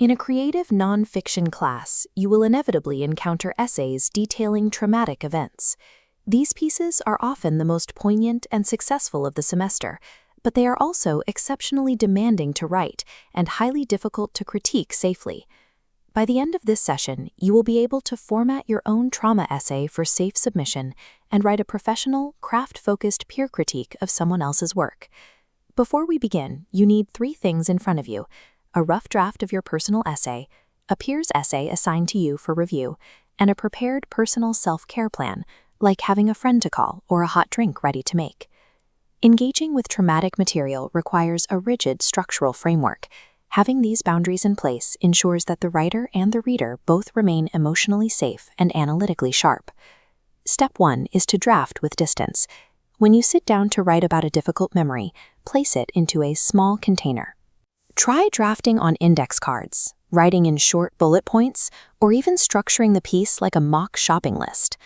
In a creative nonfiction class, you will inevitably encounter essays detailing traumatic events. These pieces are often the most poignant and successful of the semester, but they are also exceptionally demanding to write and highly difficult to critique safely. By the end of this session, you will be able to format your own trauma essay for safe submission and write a professional, craft-focused peer critique of someone else's work. Before we begin, you need 3 things in front of you: a rough draft of your personal essay, a peer's essay assigned to you for review, and a prepared personal self-care plan, like having a friend to call or a hot drink ready to make. Engaging with traumatic material requires a rigid structural framework. Having these boundaries in place ensures that the writer and the reader both remain emotionally safe and analytically sharp. Step 1 is to draft with distance. When you sit down to write about a difficult memory, place it into a small container. Try drafting on index cards, writing in short bullet points, or even structuring the piece like a mock shopping list.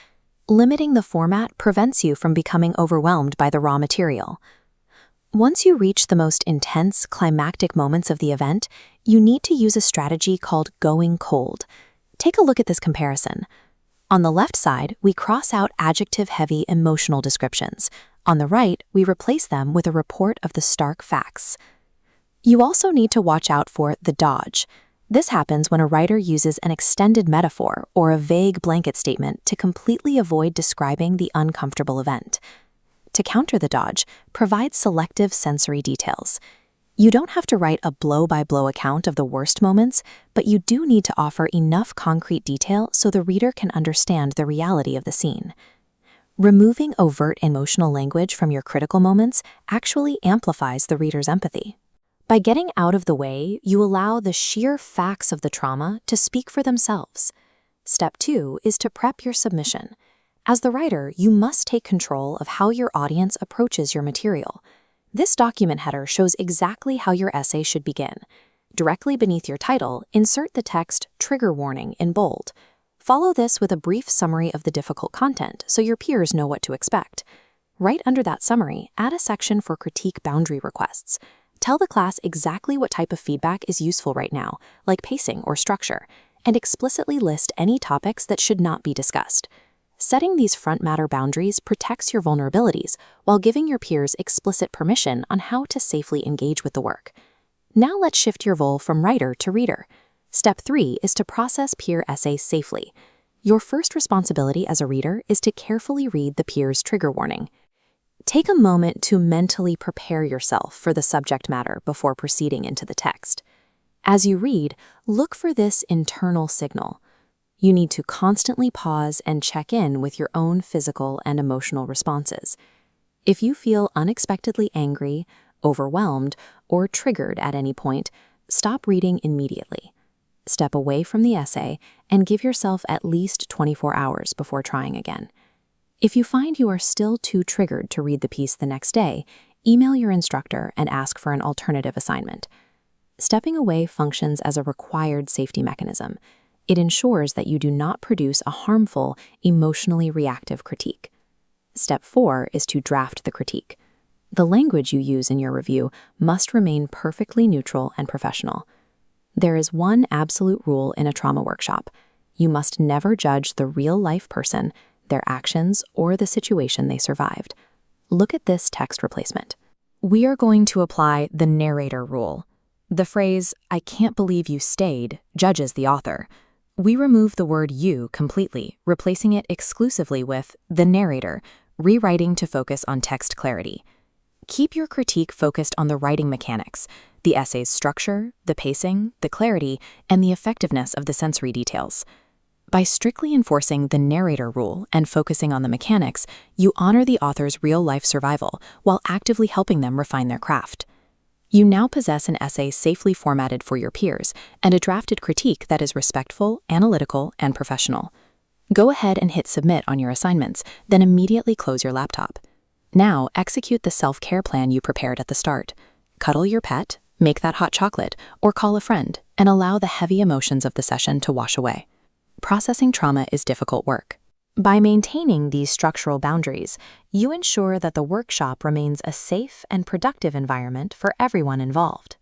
Limiting the format prevents you from becoming overwhelmed by the raw material. Once you reach the most intense, climactic moments of the event, you need to use a strategy called going cold. Take a look at this comparison. On the left side, we cross out adjective-heavy emotional descriptions. On the right, we replace them with a report of the stark facts. You also need to watch out for the dodge. This happens when a writer uses an extended metaphor or a vague blanket statement to completely avoid describing the uncomfortable event. To counter the dodge, provide selective sensory details. You don't have to write a blow-by-blow account of the worst moments, but you do need to offer enough concrete detail so the reader can understand the reality of the scene. Removing overt emotional language from your critical moments actually amplifies the reader's empathy. By getting out of the way, you allow the sheer facts of the trauma to speak for themselves. Step 2 is to prep your submission. As the writer, you must take control of how your audience approaches your material. This document header shows exactly how your essay should begin. Directly beneath your title, insert the text "Trigger Warning" in bold. Follow this with a brief summary of the difficult content so your peers know what to expect. Right under that summary, add a section for critique boundary requests. Tell the class exactly what type of feedback is useful right now, like pacing or structure, and explicitly list any topics that should not be discussed. Setting these front matter boundaries protects your vulnerabilities while giving your peers explicit permission on how to safely engage with the work. Now let's shift your role from writer to reader. Step 3 is to process peer essays safely. Your first responsibility as a reader is to carefully read the peer's trigger warning. Take a moment to mentally prepare yourself for the subject matter before proceeding into the text. As you read, look for this internal signal. You need to constantly pause and check in with your own physical and emotional responses. If you feel unexpectedly angry, overwhelmed, or triggered at any point, stop reading immediately. Step away from the essay and give yourself at least 24 hours before trying again. If you find you are still too triggered to read the piece the next day, email your instructor and ask for an alternative assignment. Stepping away functions as a required safety mechanism. It ensures that you do not produce a harmful, emotionally reactive critique. Step 4 is to draft the critique. The language you use in your review must remain perfectly neutral and professional. There is one absolute rule in a trauma workshop. You must never judge the real-life person, their actions, or the situation they survived. Look at this text replacement. We are going to apply the narrator rule. The phrase, "I can't believe you stayed," judges the author. We remove the word "you" completely, replacing it exclusively with the narrator, rewriting to focus on text clarity. Keep your critique focused on the writing mechanics, the essay's structure, the pacing, the clarity, and the effectiveness of the sensory details. By strictly enforcing the narrator rule and focusing on the mechanics, you honor the author's real-life survival while actively helping them refine their craft. You now possess an essay safely formatted for your peers and a drafted critique that is respectful, analytical, and professional. Go ahead and hit submit on your assignments, then immediately close your laptop. Now execute the self-care plan you prepared at the start. Cuddle your pet, make that hot chocolate, or call a friend, and allow the heavy emotions of the session to wash away. Processing trauma is difficult work. By maintaining these structural boundaries, you ensure that the workshop remains a safe and productive environment for everyone involved.